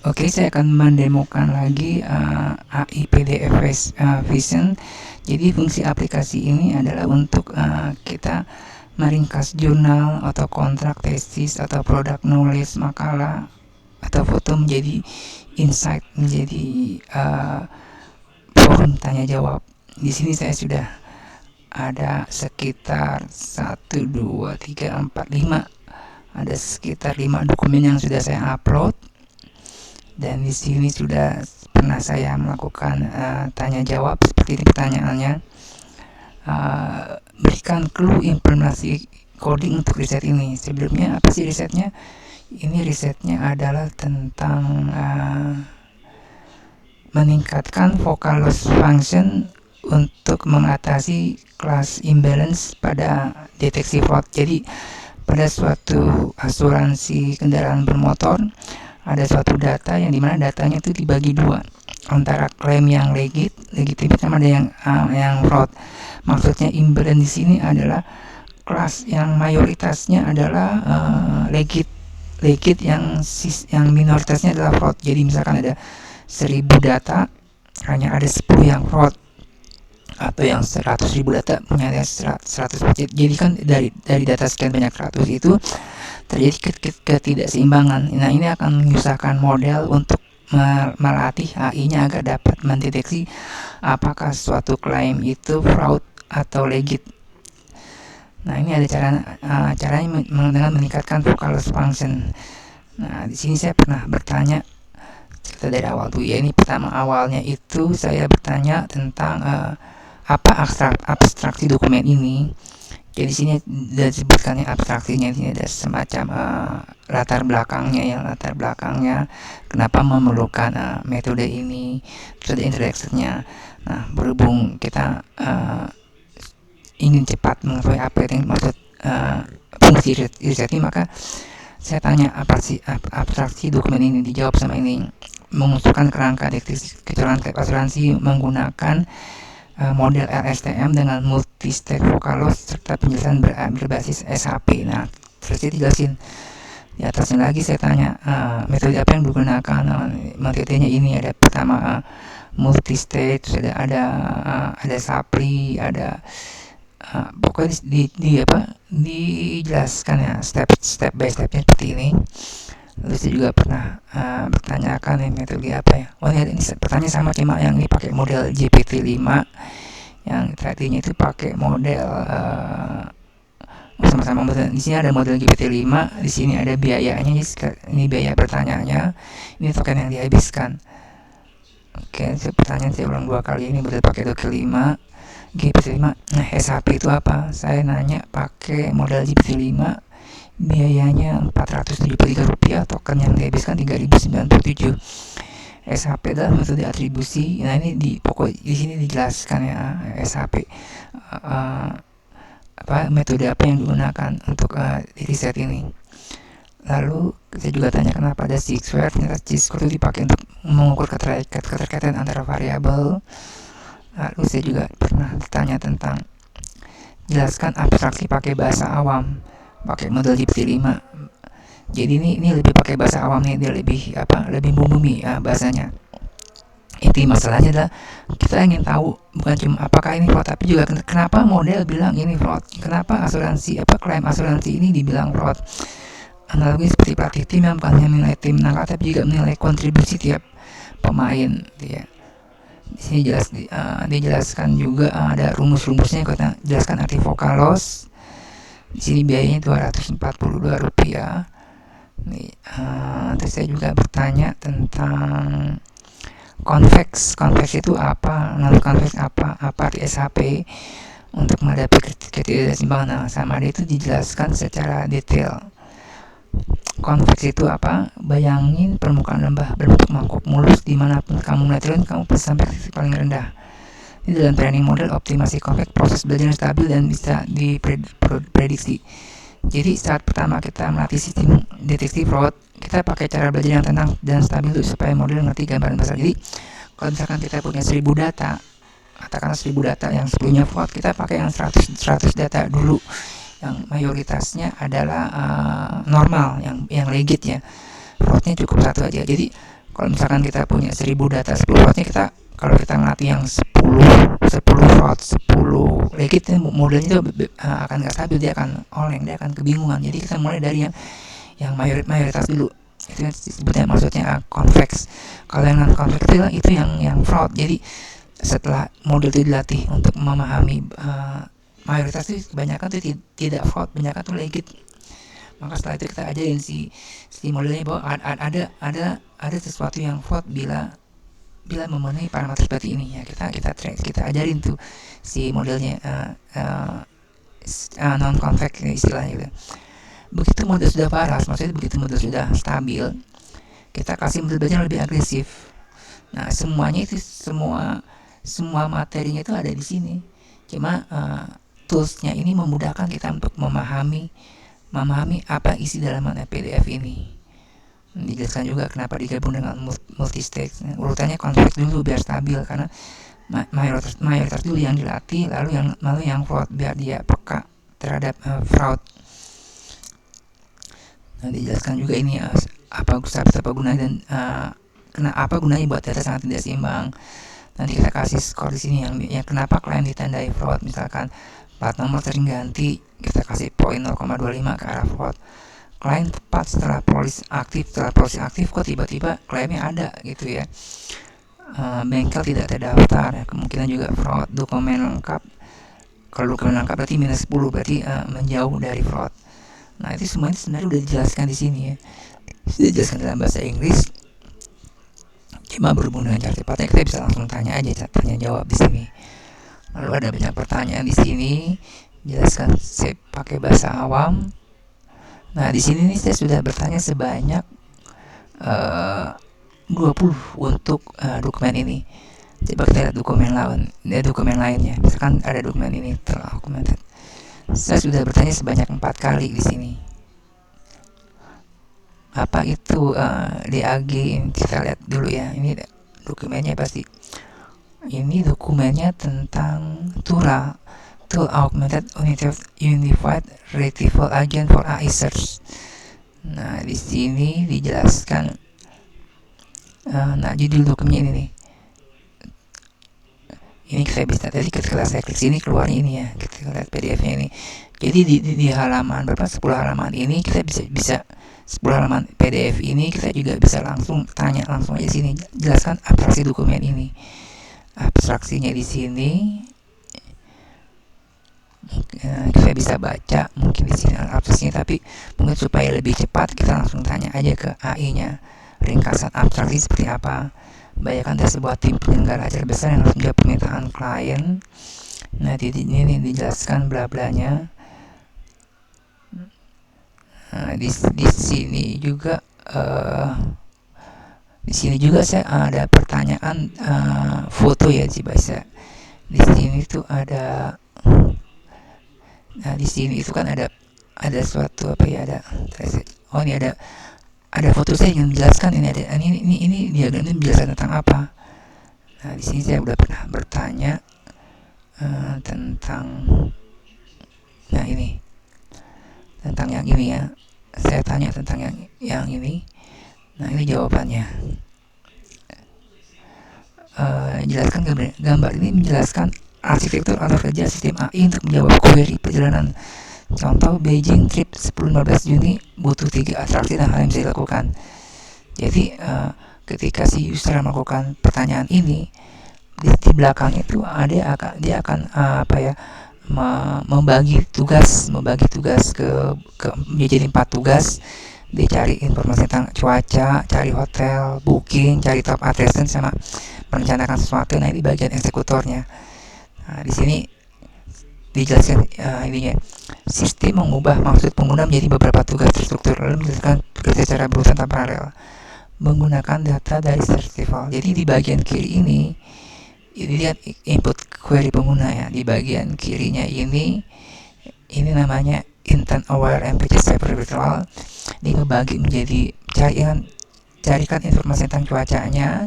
Oke, saya akan mendemokan lagi AI PDF Vision. Jadi fungsi aplikasi ini adalah untuk kita meringkas jurnal atau kontrak tesis atau produk knowledge, makalah atau foto menjadi insight, menjadi forum tanya jawab. Di sini saya sudah ada sekitar 1, 2, 3, 4, 5, ada sekitar 5 dokumen yang sudah saya upload. Dan di sini sudah pernah saya melakukan tanya jawab seperti ini pertanyaannya. Berikan clue implementasi coding untuk riset ini. Sebelumnya apa sih risetnya? Ini risetnya adalah tentang meningkatkan vocal loss function untuk mengatasi class imbalance pada deteksi fraud. Jadi pada suatu asuransi kendaraan bermotor ada suatu data yang dimana datanya itu dibagi dua antara klaim yang legitimate sama ada yang fraud. Maksudnya imbalance di sini adalah kelas yang mayoritasnya adalah legit yang minoritasnya adalah fraud. Jadi misalkan ada 1000 data hanya ada 10 yang fraud, atau yang 100.000 data punya 100. Jadi kan dari data sekian banyak 100 itu terjadi ketidakseimbangan. Nah, ini akan menyusahkan model untuk melatih AI-nya agar dapat mendeteksi apakah suatu klaim itu fraud atau legit. Nah, ini ada caranya dengan meningkatkan vocal loss function. Nah, di sini saya pernah bertanya cerita dari awal tuh ya. Ini pertama awalnya itu saya bertanya tentang apa abstraksi dokumen ini. Jadi sini disebutkannya abstraksinya, ini ada semacam latar belakangnya kenapa memerlukan metode ini, terus ada introduction-nya. Nah, berhubung kita ingin cepat mengetahui apa yang maksud fungsi riset ini, maka saya tanya apa sih abstraksi dokumen ini. Dijawab sama ini, mengusulkan kerangka deteksi kecurangan klaim asuransi menggunakan model LSTM dengan multi-step vocal loss serta penjelasan berbasis SHP. Nah, terus dijelasin di atasnya lagi. Saya tanya metode apa yang digunakan. Metodenya ini ada pertama multi-stage, ada SAPRI, ada pokoknya dijelaskan ya step by stepnya seperti ini. Lalu saya juga pernah bertanyakan metode apa ya. Oh, ini pertanyaan sama, cuma yang ini pakai model GPT-5, yang tadinya itu pakai model sama-sama model. Di sini ada model GPT-5, di sini ada biayanya. Ini biaya pertanyaannya, ini token yang dihabiskan. Oke, pertanyaan saya ulang 2 kali. Ini model pakai token 5 GPT-5. Nah, SHP itu apa? Saya nanya pakai model GPT-5, biayanya Rp473, token yang dihabiskan 3097. SHP adalah metode atribusi. Nah, ini di sini dijelaskan ya SHP metode apa yang digunakan untuk riset ini. Lalu saya juga tanya kenapa ada chi-square. Ternyata chi-square itu dipakai untuk mengukur keterkaitan antara variabel. Lalu saya juga pernah ditanya tentang jelaskan abstraksi pakai bahasa awam, pakai model GPT-5. Jadi ini lebih pakai bahasa awam nih, dia lebih membumi bahasanya. Inti masalahnya adalah kita ingin tahu bukan cuma apakah ini fraud, tapi juga kenapa model bilang ini fraud, kenapa klaim asuransi ini dibilang fraud. Analogi seperti pelatih tim yang bukan hanya menilai tim menang, tapi juga menilai kontribusi tiap pemain ya. Di sini dijelaskan juga ada rumus-rumusnya. Kita jelaskan arti vocal loss. Di sini biayanya Rp242. Terus saya juga bertanya tentang convex itu apa, lalu convex apa arti SHP untuk menghadapi ketidakseimbangan. Sama dia itu dijelaskan secara detail. Convex itu apa? Bayangin permukaan lembah berbentuk mangkuk mulus, dimanapun kamu melihat turun, kamu pasti sampai titik paling rendah. Di dalam training model optimasi convex, proses belajar yang stabil dan bisa diprediksi. Jadi saat pertama kita melatih sistem deteksi fraud, kita pakai cara belajar yang tenang dan stabil supaya model ngerti gambaran besar. Jadi kalau misalkan kita punya 1000 data, katakanlah 1000 data yang sebelumnya fraud, kita pakai yang 100 data dulu yang mayoritasnya adalah normal, yang legit ya. Fraudnya cukup 1 aja. Jadi Kalau misalkan kita punya 1000 data 10 fraudnya, kita kalau kita ngelatih yang 10 fraud 10 legit, modelnya itu akan nggak stabil, dia akan oleng, dia akan kebingungan. Jadi kita mulai dari yang mayoritas dulu, itu sebetulnya maksudnya convex. Kalau yang non convex itu yang fraud. Jadi setelah model itu dilatih untuk memahami mayoritas itu, kebanyakan itu tidak fraud, kebanyakan itu legit. Maka setelah itu kita ajarin si modelnya bahwa ada sesuatu yang fraud bila memenuhi parameter seperti ini ya. Kita ajarin tuh si modelnya non convex istilahnya gitu. Begitu model sudah paras, maksudnya begitu model sudah stabil, kita kasih model belajar lebih agresif. Nah, semuanya itu semua materinya itu ada di sini. Cuma toolsnya ini memudahkan kita untuk memahami apa isi dalam PDF ini. Dijelaskan juga kenapa digabung dengan multistage. Urutannya convex dulu biar stabil, karena mayoritas dulu yang dilatih, lalu yang fraud biar dia peka terhadap fraud. Nah, dijelaskan juga ini apa gunanya dan apa gunanya buat data sangat tidak seimbang. Nanti kita kasih skor di sini yang kenapa klien ditandai fraud. Misalkan plat nomor sering ganti, kita kasih poin 0,25 ke arah fraud. Klien tepat setelah polisi aktif kok tiba-tiba klaimnya ada gitu ya. Bengkel tidak terdaftar ya, kemungkinan juga fraud. Dokumen lengkap, kalau dokumen lengkap berarti minus 10, berarti menjauh dari fraud. Nah, itu semuanya sebenarnya udah dijelaskan di sini ya, sudah dijelaskan dalam bahasa Inggris. Cuma berhubung dengan cara cepatnya, kita bisa langsung tanya aja, tanya jawab di sini. Lalu ada banyak pertanyaan di sini, jelaskan saya pakai bahasa awam. Nah, di sini nih saya sudah bertanya sebanyak 20 untuk dokumen ini. Coba kita lihat dokumen lainnya. Misalkan ada dokumen ini terdokumented. Saya sudah bertanya sebanyak 4 kali di sini. Apa itu DAG? Kita lihat dulu ya. Ini dokumennya pasti. Ini dokumennya tentang TURA, Tool Augmented Unified Retrieval Agent for AI Search. Nah, di sini dijelaskan. Nah, judul dokumennya ini nih. Ini saya bisa tadi ketika saya klik sini keluar ini ya. Kita lihat PDF-nya ini. Jadi di halaman berapa? 10 halaman ini kita bisa 10 halaman PDF ini kita juga bisa langsung tanya langsung aja sini. Jelaskan abstraksi dokumen ini. Abstraksinya di sini. Kita bisa baca mungkin di sini abstraksinya, tapi mungkin supaya lebih cepat kita langsung tanya aja ke AI-nya. Ringkasan abstraksi seperti apa? Bayangkan ada sebuah tim penyelenggara acara besar yang harus menjawab permintaan klien. Nah, ini dijelaskan bla-blanya. Nah, di sini juga saya ada pertanyaan foto ya, coba saya. Di sini tuh ada. Nah, di sini itu kan ada suatu apa ya, ini ada foto saya yang menjelaskan ini diagramnya menjelaskan tentang apa. Nah, di sini saya udah pernah bertanya tentang ini tentang yang ini ya. Saya tanya tentang yang ini. Nah, ini jawabannya. Jelaskan gambar ini menjelaskan arsitektur atau kerja sistem AI untuk menjawab query perjalanan. Contoh Beijing trip 10-15 Juni butuh 3 atraksi dan hal yang bisa dilakukan. Jadi ketika si user melakukan pertanyaan ini, di belakang itu dia akan membagi tugas ke menjadi 4 tugas. Dia cari informasi tentang cuaca, cari hotel, booking, cari top attraction, sama merencanakan sesuatu. Nah, ini bagian eksekutornya. Nah, di sini dijelaskan ininya. Sistem mengubah maksud pengguna menjadi beberapa tugas terstruktur, lalu menjelaskan bekerja secara berurutan tanpa paralel menggunakan data dari Searchable. Jadi di bagian kiri ini lihat input query pengguna ya. Di bagian kirinya ini namanya intent aware MPC Cyber Virtual. Ini ngebagi menjadi carikan informasi tentang cuacanya,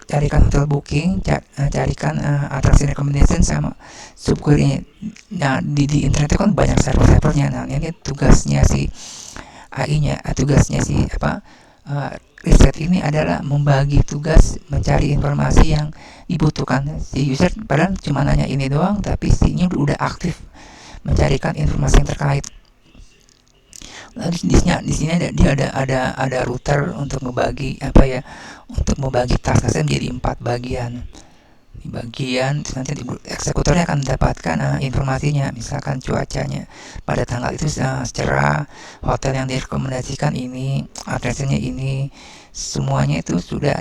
carikan hotel booking, carikan atraksi recommendation, sama subquery. Nah, di internet itu kan banyak servernya. Nah, ini tugasnya si AI-nya, tugasnya si riset ini adalah membagi tugas mencari informasi yang dibutuhkan si user, padahal cuma nanya ini doang tapi si ini udah aktif mencarikan informasi yang terkait. Nah, di sini dia ada router untuk membagi untuk membagi tasnya menjadi 4 bagian. Di bagian nanti eksekutornya akan mendapatkan informasinya, misalkan cuacanya pada tanggal itu secara hotel yang direkomendasikan ini, addressnya ini, semuanya itu sudah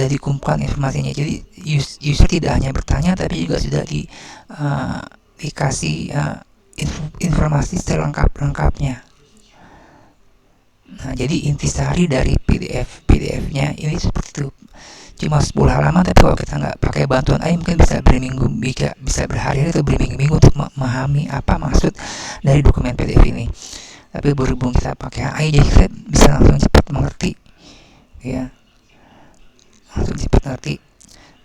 dikumpulkan informasinya. Jadi user tidak hanya bertanya tapi juga sudah dikasih informasi selengkapnya. Nah, jadi intisari dari PDF-nya ini seperti itu. Cuma 10 halaman, tapi kalau kita nggak pakai bantuan AI mungkin bisa bisa berhari-hari atau berminggu-minggu untuk memahami apa maksud dari dokumen PDF ini. Tapi berhubung kita pakai AI, jadi kita bisa langsung cepat mengerti, ya, langsung cepat ngerti.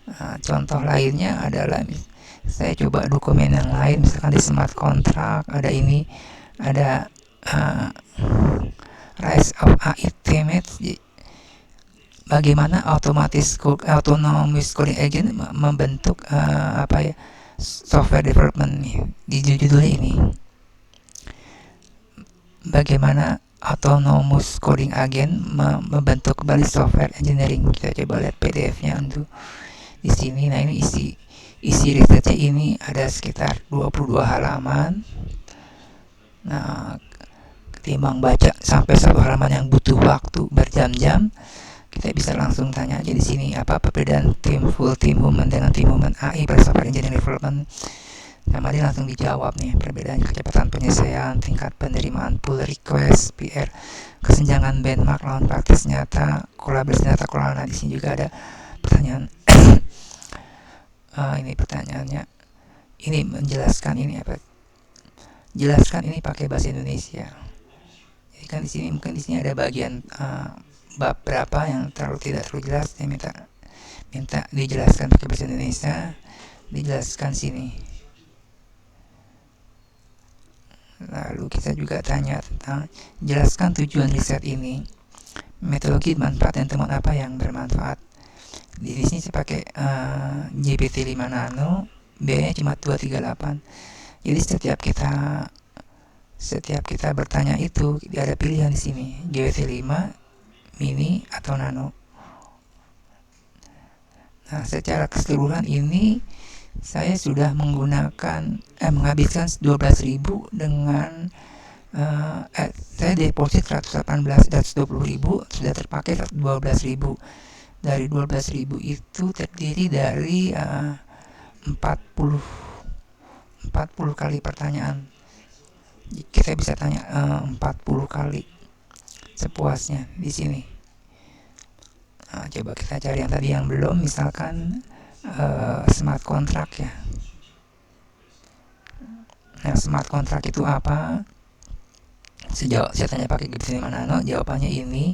Nah, contoh lainnya adalah saya coba dokumen yang lain, misalkan di smart contract ada ini, ada rise of AI teammates. Bagaimana autonomous coding agent membentuk software development di judulnya ini. Bagaimana autonomous coding agent membentuk kembali software engineering. Kita coba lihat PDF-nya untuk di sini. Nah, ini isi risetnya ini ada sekitar 22 halaman. Nah, ketimbang baca sampai 1 halaman yang butuh waktu berjam-jam, kita bisa langsung tanya aja di sini apa perbedaan full team human dengan team human AI pada software engineering development. Sama dia langsung dijawab nih, perbedaannya kecepatan penyelesaian, tingkat penerimaan pull request, PR, kesenjangan benchmark lawan praktis nyata, kolaborasi nyata kelola. Nah, di sini juga ada pertanyaan. Ini pertanyaannya. Ini menjelaskan ini apa? Jelaskan ini pakai bahasa Indonesia. Jadi kan di sini mungkin ada bagian bab berapa yang tidak terlalu jelas, saya minta dijelaskan pakai bahasa Indonesia, dijelaskan sini. Lalu kita juga tanya tentang jelaskan tujuan riset ini, metodologi, manfaat dan temuan apa yang bermanfaat. Di sini saya pakai GPT-5 Nano, biayanya cuma 238. Jadi setiap kita bertanya itu ada pilihan di sini, GPT-5 mini atau nano. Nah, secara keseluruhan ini saya sudah menghabiskan 12.000 dengan saya deposit 120.000, sudah terpakai 12.000. Dari 12.000 itu terdiri dari 40 kali pertanyaan. Kita bisa tanya 40 kali sepuasnya di sini. Nah, coba kita cari yang tadi yang belum, misalkan smart contract ya. Nah, smart contract itu apa? Saya tanya pakai GPT-5 Nano, jawabannya ini,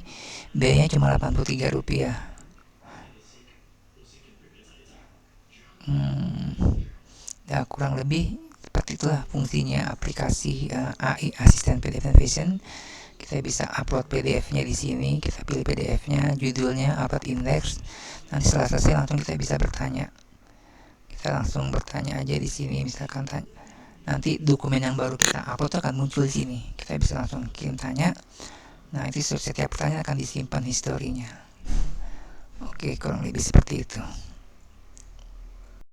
biayanya cuma Rp83. Ya, kurang lebih seperti itulah fungsinya aplikasi AI Assistant PDF Vision. Kita bisa upload PDF-nya di sini, kita pilih PDF-nya, judulnya, upload index. Nanti setelah selesai langsung kita bisa bertanya. Kita langsung bertanya aja di sini, misalkan nanti dokumen yang baru kita upload akan muncul di sini. Kita bisa langsung kirim tanya. Nah, itu setiap pertanyaan akan disimpan historinya. Oke, kurang lebih seperti itu.